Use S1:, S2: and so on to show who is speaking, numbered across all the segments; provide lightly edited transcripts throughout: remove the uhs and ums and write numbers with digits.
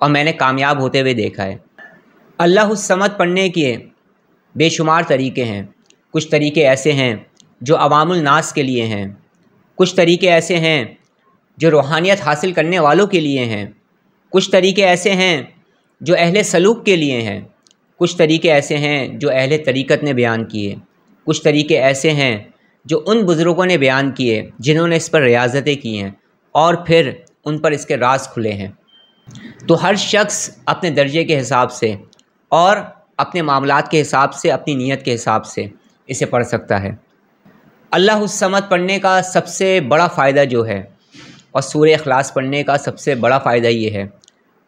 S1: اور میں نے کامیاب ہوتے ہوئے دیکھا ہے۔ اللہ الصمد پڑھنے کے بے شمار طریقے ہیں۔ کچھ طریقے ایسے ہیں جو عوام الناس کے لیے ہیں، کچھ طریقے ایسے ہیں جو روحانیت حاصل کرنے والوں کے لیے ہیں، کچھ طریقے ایسے ہیں جو اہل سلوک کے لیے ہیں، کچھ طریقے ایسے ہیں جو اہل طریقت نے بیان کیے، کچھ طریقے ایسے ہیں جو ان بزرگوں نے بیان کیے جنہوں نے اس پر ریاضتیں کی ہیں اور پھر ان پر اس کے راز کھلے ہیں۔ تو ہر شخص اپنے درجے کے حساب سے اور اپنے معاملات کے حساب سے، اپنی نیت کے حساب سے اسے پڑھ سکتا ہے۔ اللہ الصمد پڑھنے کا سب سے بڑا فائدہ جو ہے، اور سورہ اخلاص پڑھنے کا سب سے بڑا فائدہ یہ ہے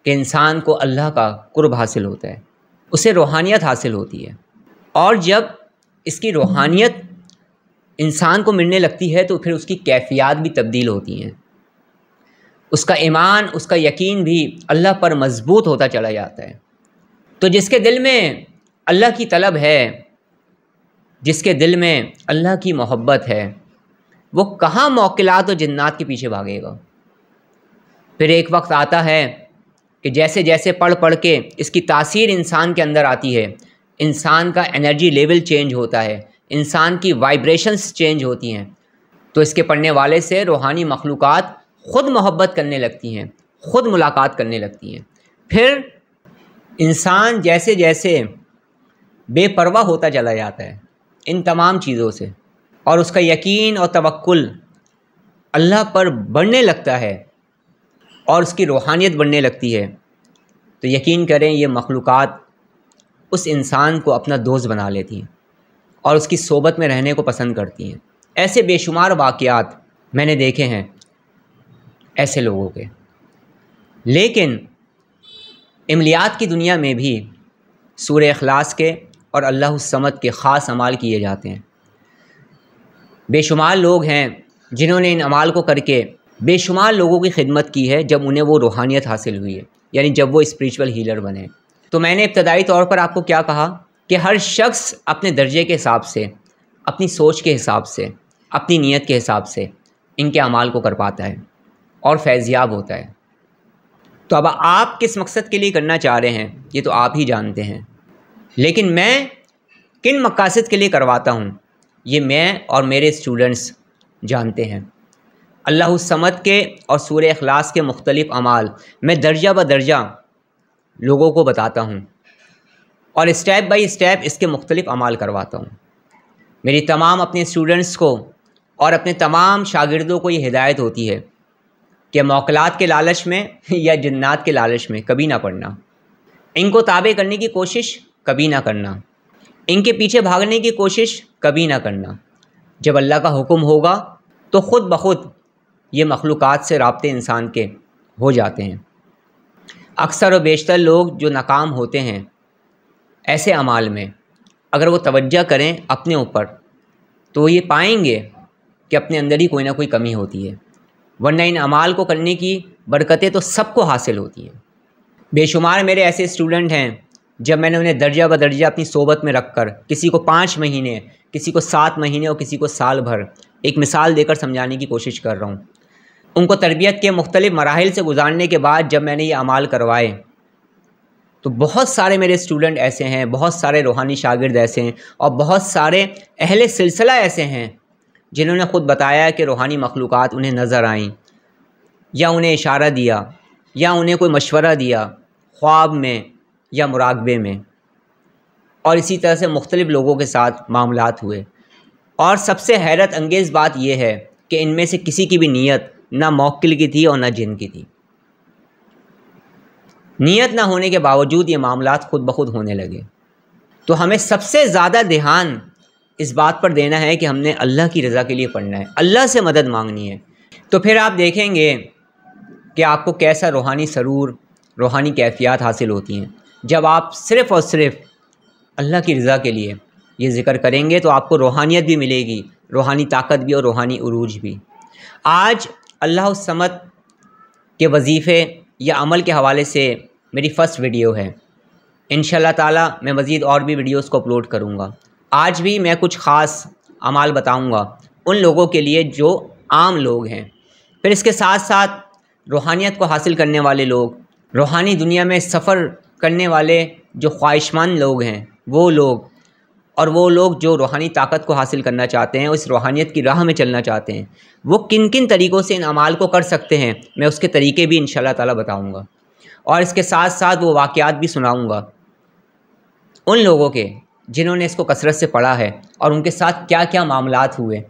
S1: کہ انسان کو اللہ کا قرب حاصل ہوتا ہے، اسے روحانیت حاصل ہوتی ہے، اور جب اس کی روحانیت انسان کو ملنے لگتی ہے تو پھر اس کی کیفیات بھی تبدیل ہوتی ہیں، اس کا ایمان، اس کا یقین بھی اللہ پر مضبوط ہوتا چلا جاتا ہے۔ تو جس کے دل میں اللہ کی طلب ہے، جس کے دل میں اللہ کی محبت ہے، وہ کہاں موکلات و جنات کے پیچھے بھاگے گا۔ پھر ایک وقت آتا ہے کہ جیسے جیسے پڑھ پڑھ کے اس کی تاثیر انسان کے اندر آتی ہے، انسان کا انرجی لیول چینج ہوتا ہے، انسان کی وائبریشنز چینج ہوتی ہیں، تو اس کے پڑھنے والے سے روحانی مخلوقات خود محبت کرنے لگتی ہیں، خود ملاقات کرنے لگتی ہیں۔ پھر انسان جیسے جیسے بے پرواہ ہوتا چلا جاتا ہے ان تمام چیزوں سے، اور اس کا یقین اور توکل اللہ پر بڑھنے لگتا ہے اور اس کی روحانیت بڑھنے لگتی ہے، تو یقین کریں یہ مخلوقات اس انسان کو اپنا دوست بنا لیتی ہیں اور اس کی صحبت میں رہنے کو پسند کرتی ہیں۔ ایسے بے شمار واقعات میں نے دیکھے ہیں ایسے لوگوں کے۔ لیکن عملیات کی دنیا میں بھی سورہ اخلاص کے اور اللہ الصمد کے خاص اعمال کیے جاتے ہیں۔ بے شمار لوگ ہیں جنہوں نے ان اعمال کو کر کے بے شمار لوگوں کی خدمت کی ہے جب انہیں وہ روحانیت حاصل ہوئی ہے، یعنی جب وہ اسپریچول ہیلر بنے۔ تو میں نے ابتدائی طور پر آپ کو کیا کہا کہ ہر شخص اپنے درجے کے حساب سے، اپنی سوچ کے حساب سے، اپنی نیت کے حساب سے ان کے اعمال کو کر پاتا ہے اور فیض یاب ہوتا ہے۔ تو اب آپ کس مقصد کے لیے کرنا چاہ رہے ہیں یہ تو آپ ہی جانتے ہیں، لیکن میں کن مقاصد کے لیے کرواتا ہوں یہ میں اور میرے اسٹوڈنٹس جانتے ہیں۔ اللہ الصمد کے اور سورہ اخلاص کے مختلف اعمال میں درجہ بدرجہ لوگوں کو بتاتا ہوں اور اسٹیپ بائی اسٹیپ اس کے مختلف اعمال کرواتا ہوں۔ میری تمام اپنے اسٹوڈنٹس کو اور اپنے تمام شاگردوں کو یہ ہدایت ہوتی ہے کہ موکلات کے لالچ میں یا جنات کے لالچ میں کبھی نہ پڑنا، ان کو تابع کرنے کی کوشش کبھی نہ کرنا، ان کے پیچھے بھاگنے کی کوشش کبھی نہ کرنا۔ جب اللہ کا حکم ہوگا تو خود بخود یہ مخلوقات سے رابطے انسان کے ہو جاتے ہیں۔ اکثر و بیشتر لوگ جو ناکام ہوتے ہیں ایسے اعمال میں، اگر وہ توجہ کریں اپنے اوپر تو یہ پائیں گے کہ اپنے اندر ہی کوئی نہ کوئی کمی ہوتی ہے، ورنہ ان اعمال کو کرنے کی برکتیں تو سب کو حاصل ہوتی ہیں۔ بے شمار میرے ایسے اسٹوڈنٹ ہیں جب میں نے انہیں درجہ بدرجہ اپنی صحبت میں رکھ کر کسی کو 5 مہینے، کسی کو 7 مہینے اور کسی کو سال بھر ایک مثال دے کر سمجھانے کی کوشش کر رہا ہوں، ان کو تربیت کے مختلف مراحل سے گزارنے کے بعد جب میں نے یہ اعمال کروائے تو بہت سارے میرے اسٹوڈنٹ ایسے ہیں، بہت سارے روحانی شاگرد ایسے ہیں اور بہت سارے اہل سلسلہ ایسے ہیں جنہوں نے خود بتایا کہ روحانی مخلوقات انہیں نظر آئیں یا انہیں اشارہ دیا یا انہیں کوئی مشورہ دیا خواب میں یا مراقبے میں، اور اسی طرح سے مختلف لوگوں کے ساتھ معاملات ہوئے۔ اور سب سے حیرت انگیز بات یہ ہے کہ ان میں سے کسی کی بھی نیت نہ موکل کی تھی اور نہ جن کی تھی۔ نیت نہ ہونے کے باوجود یہ معاملات خود بخود ہونے لگے۔ تو ہمیں سب سے زیادہ دھیان اس بات پر دینا ہے کہ ہم نے اللہ کی رضا کے لیے پڑھنا ہے، اللہ سے مدد مانگنی ہے۔ تو پھر آپ دیکھیں گے کہ آپ کو کیسا روحانی سرور، روحانی کیفیات حاصل ہوتی ہیں جب آپ صرف اور صرف اللہ کی رضا کے لیے یہ ذکر کریں گے، تو آپ کو روحانیت بھی ملے گی، روحانی طاقت بھی اور روحانی عروج بھی۔ آج اللہ الصمد کے وظیفے یا عمل کے حوالے سے میری فرسٹ ویڈیو ہے، انشاءاللہ تعالی میں مزید اور بھی ویڈیوز کو اپلوڈ کروں گا۔ آج بھی میں کچھ خاص اعمال بتاؤں گا ان لوگوں کے لیے جو عام لوگ ہیں، پھر اس کے ساتھ ساتھ روحانیت کو حاصل کرنے والے لوگ روحانی دنیا میں سفر کرنے والے جو خواہشمند لوگ ہیں وہ لوگ جو روحانی طاقت کو حاصل کرنا چاہتے ہیں، اس روحانیت کی راہ میں چلنا چاہتے ہیں، وہ کن کن طریقوں سے ان اعمال کو کر سکتے ہیں، میں اس کے طریقے بھی انشاءاللہ تعالیٰ بتاؤں گا، اور اس کے ساتھ ساتھ وہ واقعات بھی سناؤں گا ان لوگوں کے جنہوں نے اس کو کثرت سے پڑھا ہے اور ان کے ساتھ کیا کیا معاملات ہوئے۔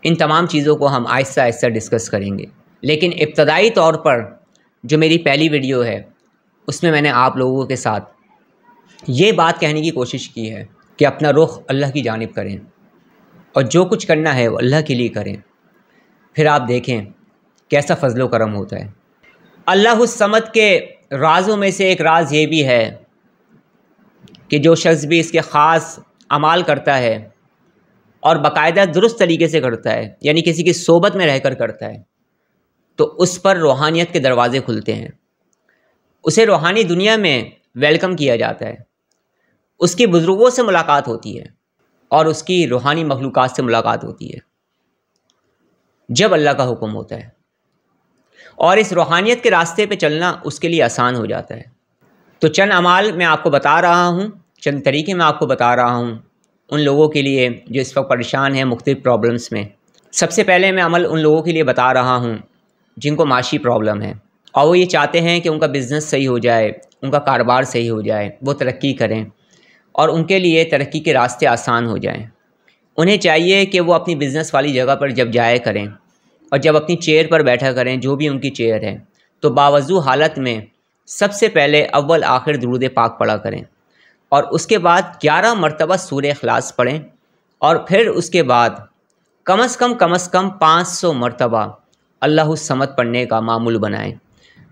S1: ان تمام چیزوں کو ہم آہستہ آہستہ ڈسکس کریں گے، لیکن ابتدائی طور پر جو میری پہلی ویڈیو ہے اس میں نے آپ لوگوں کے ساتھ یہ بات کہنے کی کوشش کی ہے کہ اپنا رخ اللہ کی جانب کریں اور جو کچھ کرنا ہے وہ اللہ کے لیے کریں، پھر آپ دیکھیں کیسا فضل و کرم ہوتا ہے۔ اللہ الصمد کے رازوں میں سے ایک راز یہ بھی ہے کہ جو شخص بھی اس کے خاص اعمال کرتا ہے اور باقاعدہ درست طریقے سے کرتا ہے، یعنی کسی کی صحبت میں رہ کر کرتا ہے، تو اس پر روحانیت کے دروازے کھلتے ہیں، اسے روحانی دنیا میں ویلکم کیا جاتا ہے، اس کی بزرگوں سے ملاقات ہوتی ہے اور اس کی روحانی مخلوقات سے ملاقات ہوتی ہے جب اللہ کا حکم ہوتا ہے، اور اس روحانیت کے راستے پہ چلنا اس کے لیے آسان ہو جاتا ہے۔ تو چند اعمال میں آپ کو بتا رہا ہوں، چند طریقے میں آپ کو بتا رہا ہوں ان لوگوں کے لیے جو اس وقت پریشان ہیں مختلف پرابلمس میں۔ سب سے پہلے میں عمل ان لوگوں کے لیے بتا رہا ہوں جن کو معاشی پرابلم ہے اور وہ یہ چاہتے ہیں کہ ان کا بزنس صحیح ہو جائے، ان کا کاروبار صحیح ہو جائے، وہ ترقی کریں اور ان کے لیے ترقی کے راستے آسان ہو جائیں۔ انہیں چاہیے کہ وہ اپنی بزنس والی جگہ پر جب جائے کریں اور جب اپنی چیئر پر بیٹھا کریں، جو بھی ان کی چیئر ہے، تو باوضو حالت میں سب سے پہلے اول آخر درود پاک پڑھا کریں اور اس کے بعد 11 مرتبہ سورہ اخلاص پڑھیں، اور پھر اس کے بعد کم از کم 500 مرتبہ اللہ الصمد پڑھنے کا معمول بنائیں۔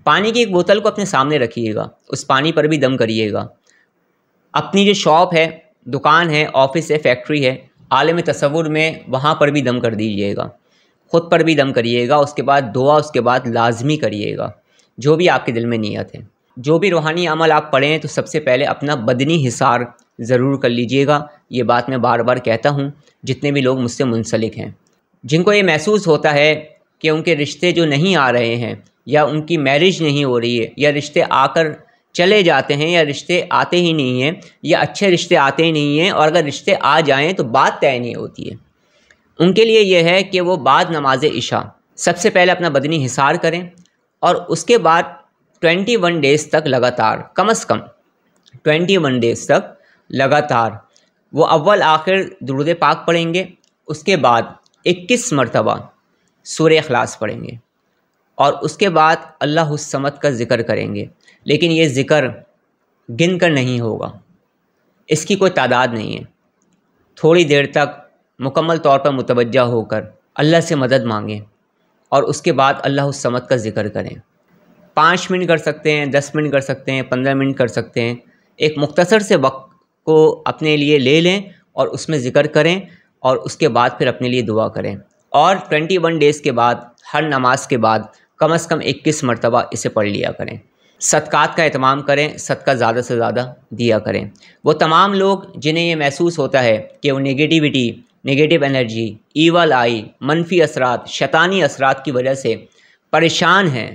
S1: پانی کی ایک بوتل کو اپنے سامنے رکھیے گا، اس پانی پر بھی دم کریے گا۔ اپنی جو شاپ ہے، دکان ہے، آفس ہے، فیکٹری ہے، عالم تصور میں وہاں پر بھی دم کر دیجیے گا، خود پر بھی دم کریے گا، اس کے بعد دعا اس کے بعد لازمی کریے گا، جو بھی آپ کے دل میں نیت ہے۔ جو بھی روحانی عمل آپ پڑھیں تو سب سے پہلے اپنا بدنی حصار ضرور کر لیجئے گا۔ یہ بات میں بار بار کہتا ہوں، جتنے بھی لوگ مجھ سے منسلک ہیں، جن کو یہ محسوس ہوتا ہے کہ ان کے رشتے جو نہیں آ رہے ہیں، یا ان کی میرج نہیں ہو رہی ہے، یا رشتے آ کر چلے جاتے ہیں، یا رشتے آتے ہی نہیں ہیں، یا اچھے رشتے آتے ہی نہیں ہیں، اور اگر رشتے آ جائیں تو بات طے نہیں ہوتی ہے، ان کے لیے یہ ہے کہ وہ بعد نماز عشاء سب سے پہلے اپنا بدنی حصار کریں، اور اس کے بعد 21 ڈیز تک لگاتار، کم از کم 21 ڈیز تک لگاتار وہ اول آخر درود پاک پڑھیں گے، اس کے بعد 21 مرتبہ سورہ اخلاص پڑھیں گے، اور اس کے بعد اللہ الصمد کا ذکر کریں گے، لیکن یہ ذکر گن کر نہیں ہوگا، اس کی کوئی تعداد نہیں ہے۔ تھوڑی دیر تک مکمل طور پر متوجہ ہو کر اللہ سے مدد مانگیں، اور اس کے بعد اللہ الصمد کا ذکر کریں۔ 5 منٹ کر سکتے ہیں، 10 منٹ کر سکتے ہیں، 15 منٹ کر سکتے ہیں، ایک مختصر سے وقت کو اپنے لیے لے لیں اور اس میں ذکر کریں، اور اس کے بعد پھر اپنے لیے دعا کریں، اور 21 ڈیز کے بعد ہر نماز کے بعد کم از کم 21 مرتبہ اسے پڑھ لیا کریں۔ صدقات کا اہتمام کریں، صدقہ زیادہ سے زیادہ دیا کریں۔ وہ تمام لوگ جنہیں یہ محسوس ہوتا ہے کہ وہ نگیٹیوٹی، نگیٹو انرجی، ایول آئی، منفی اثرات، شیطانی اثرات کی وجہ سے پریشان ہیں،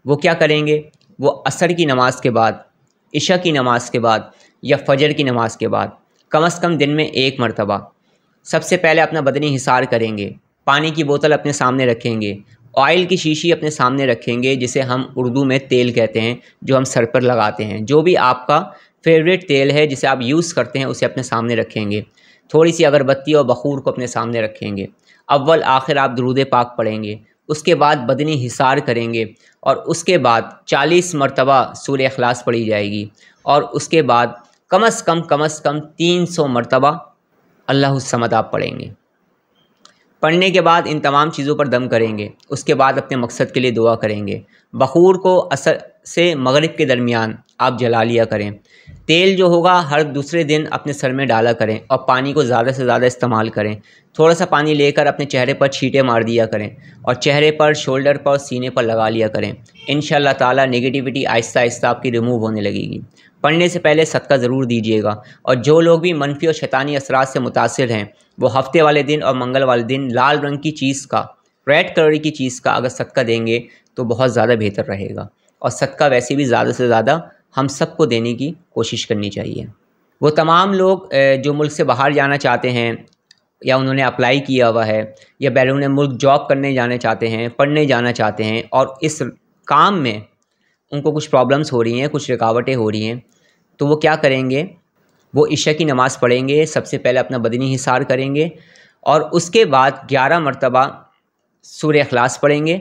S1: وہ کیا کریں گے؟ وہ عصر کی نماز کے بعد، عشاء کی نماز کے بعد، یا فجر کی نماز کے بعد کم از کم دن میں 1 مرتبہ سب سے پہلے اپنا بدنی حصار کریں گے، پانی کی بوتل اپنے سامنے رکھیں گے، آئل کی شیشی اپنے سامنے رکھیں گے، جسے ہم اردو میں تیل کہتے ہیں، جو ہم سر پر لگاتے ہیں، جو بھی آپ کا فیوریٹ تیل ہے جسے آپ یوز کرتے ہیں اسے اپنے سامنے رکھیں گے، تھوڑی سی اگربتی اور بخور کو اپنے سامنے رکھیں گے، اول آخر آپ درود پاک پڑھیں گے، اس کے بعد بدنی حصار کریں گے، اور اس کے بعد 40 مرتبہ سورہ اخلاص پڑھی جائے گی، اور اس کے بعد کم از کم 300 مرتبہ اللہ الصمد آپ پڑھیں گے۔ پڑھنے کے بعد ان تمام چیزوں پر دم کریں گے، اس کے بعد اپنے مقصد کے لیے دعا کریں گے۔ بخور کو عصر سے مغرب کے درمیان آپ جلا لیا کریں۔ تیل جو ہوگا ہر دوسرے دن اپنے سر میں ڈالا کریں، اور پانی کو زیادہ سے زیادہ استعمال کریں۔ تھوڑا سا پانی لے کر اپنے چہرے پر چھینٹے مار دیا کریں، اور چہرے پر، شولڈر پر، سینے پر لگا لیا کریں۔ انشاءاللہ تعالی نگیٹیوٹی آہستہ آہستہ آپ کی ریموو ہونے لگے گی۔ پڑھنے سے پہلے صدقہ ضرور دیجیے گا، اور جو لوگ بھی منفی اور شیطانی اثرات سے متاثر ہیں وہ ہفتے والے دن اور منگل والے دن لال رنگ کی چیز کا، ریڈ کلر کی چیز کا اگر صدقہ دیں گے تو بہت زیادہ بہتر رہے گا۔ اور صدقہ ویسے بھی زیادہ سے زیادہ ہم سب کو دینے کی کوشش کرنی چاہیے۔ وہ تمام لوگ جو ملک سے باہر جانا چاہتے ہیں یا انہوں نے اپلائی کیا ہوا ہے یا بیرون ملک جاب کرنے جانا چاہتے ہیں، پڑھنے جانا چاہتے ہیں، اور اس کام میں ان کو کچھ پرابلمس ہو رہی ہیں، کچھ رکاوٹیں ہو رہی ہیں، تو وہ کیا کریں گے؟ وہ عشاء کی نماز پڑھیں گے، سب سے پہلے اپنا بدنی حصار کریں گے اور اس کے بعد 11 مرتبہ سورہ اخلاص پڑھیں گے،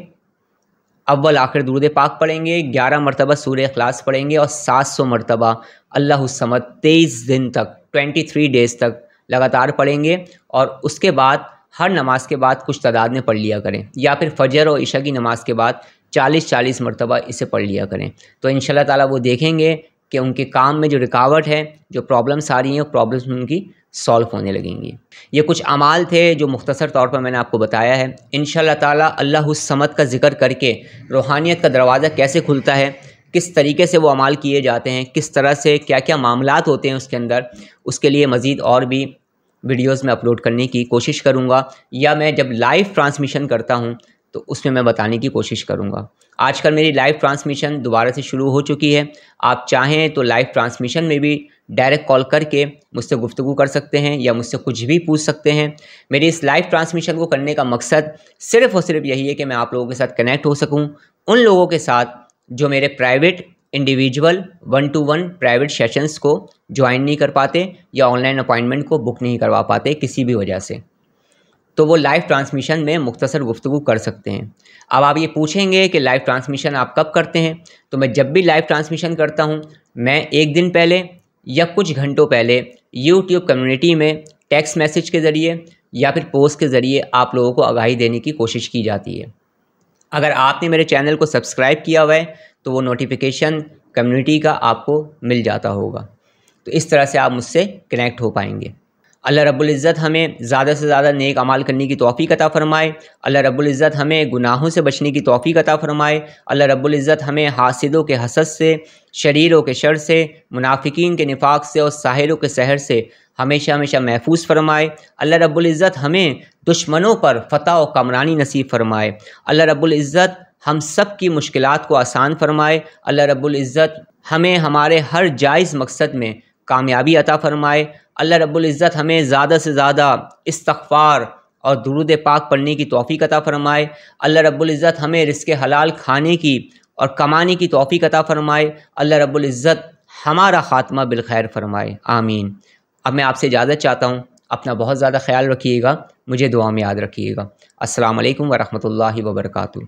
S1: اول آخر درود پاک پڑھیں گے، 11 مرتبہ سورہ اخلاص پڑھیں گے اور 700 مرتبہ اللہ الصمد 23 دن تک 23 ڈیز تک لگاتار پڑھیں گے، اور اس کے بعد ہر نماز کے بعد کچھ تعداد میں پڑھ لیا کریں، یا پھر فجر اور عشاء کی نماز کے بعد 40 مرتبہ اسے پڑھ لیا کریں۔ تو انشاءاللہ تعالیٰ وہ دیکھیں گے کہ ان کے کام میں جو رکاوٹ ہے، جو پرابلمس آ رہی ہیں، وہ پرابلمس ان کی سالو ہونے لگیں گی۔ یہ کچھ اعمال تھے جو مختصر طور پر میں نے آپ کو بتایا ہے۔ انشاءاللہ تعالیٰ اللہ الصمد کا ذکر کر کے روحانیت کا دروازہ کیسے کھلتا ہے، کس طریقے سے وہ اعمال کیے جاتے ہیں، کس طرح سے کیا کیا معاملات ہوتے ہیں اس کے اندر، اس کے لیے مزید اور بھی ویڈیوز میں اپلوڈ کرنے کی کوشش کروں گا، یا میں جب لائیو ٹرانسمیشن کرتا ہوں تو اس میں بتانے کی کوشش کروں گا۔ آج کل میری لائیو ٹرانسمیشن دوبارہ سے شروع ہو چکی ہے، آپ چاہیں تو لائیو ٹرانسمیشن میں بھی ڈائریکٹ کال کر کے مجھ سے گفتگو کر سکتے ہیں یا مجھ سے کچھ بھی پوچھ سکتے ہیں۔ میری اس لائیو ٹرانسمیشن کو کرنے کا مقصد صرف اور صرف یہی ہے کہ میں آپ لوگوں کے ساتھ کنیکٹ ہو سکوں، ان لوگوں کے ساتھ جو میرے private individual 1 to 1 private sessions کو جوائن نہیں کر پاتے یا آن لائن اپائنٹمنٹ کو بک نہیں کروا پاتے کسی بھی وجہ سے، تو وہ لائیو ٹرانسمیشن میں مختصر گفتگو کر سکتے ہیں۔ اب آپ یہ پوچھیں گے کہ لائیو ٹرانسمیشن آپ کب کرتے ہیں؟ تو میں جب بھی لائیو ٹرانسمیشن کرتا ہوں، میں ایک دن پہلے یا کچھ گھنٹوں پہلے یوٹیوب کمیونٹی میں ٹیکسٹ میسج کے ذریعے یا پھر پوسٹ کے ذریعے آپ لوگوں کو آگاہی دینے کی کوشش کی جاتی ہے۔ اگر آپ نے میرے چینل کو سبسکرائب کیا ہوا ہے تو وہ نوٹیفیکیشن کمیونٹی کا آپ کو مل جاتا ہوگا، تو اس طرح سے آپ مجھ سے کنیکٹ ہو پائیں گے۔ اللہ رب العزت ہمیں زیادہ سے زیادہ نیک اعمال کرنے کی توفیق عطا فرمائے۔ اللہ رب العزت ہمیں گناہوں سے بچنے کی توفیق عطا فرمائے۔ اللہ رب العزت ہمیں حاسدوں کے حسد سے، شریروں کے شر سے، منافقین کے نفاق سے اور ساحروں کے سحر سے ہمیشہ ہمیشہ محفوظ فرمائے۔ اللہ رب العزت ہمیں دشمنوں پر فتح و کامرانی نصیب فرمائے۔ اللہ رب العزت ہم سب کی مشکلات کو آسان فرمائے۔ اللہ رب العزت ہمیں ہمارے ہر جائز مقصد میں کامیابی عطا فرمائے۔ اللہ رب العزت ہمیں زیادہ سے زیادہ استغفار اور درود پاک پڑھنے کی توفیق عطا فرمائے۔ اللہ رب العزت ہمیں رزق حلال کھانے کی اور کمانے کی توفیق عطا فرمائے۔ اللہ رب العزت ہمارا خاتمہ بالخیر فرمائے، آمین۔ اب میں آپ سے اجازت چاہتا ہوں، اپنا بہت زیادہ خیال رکھیے گا، مجھے دعا میں یاد رکھیے گا۔ السلام علیکم ورحمۃ اللہ وبرکاتہ۔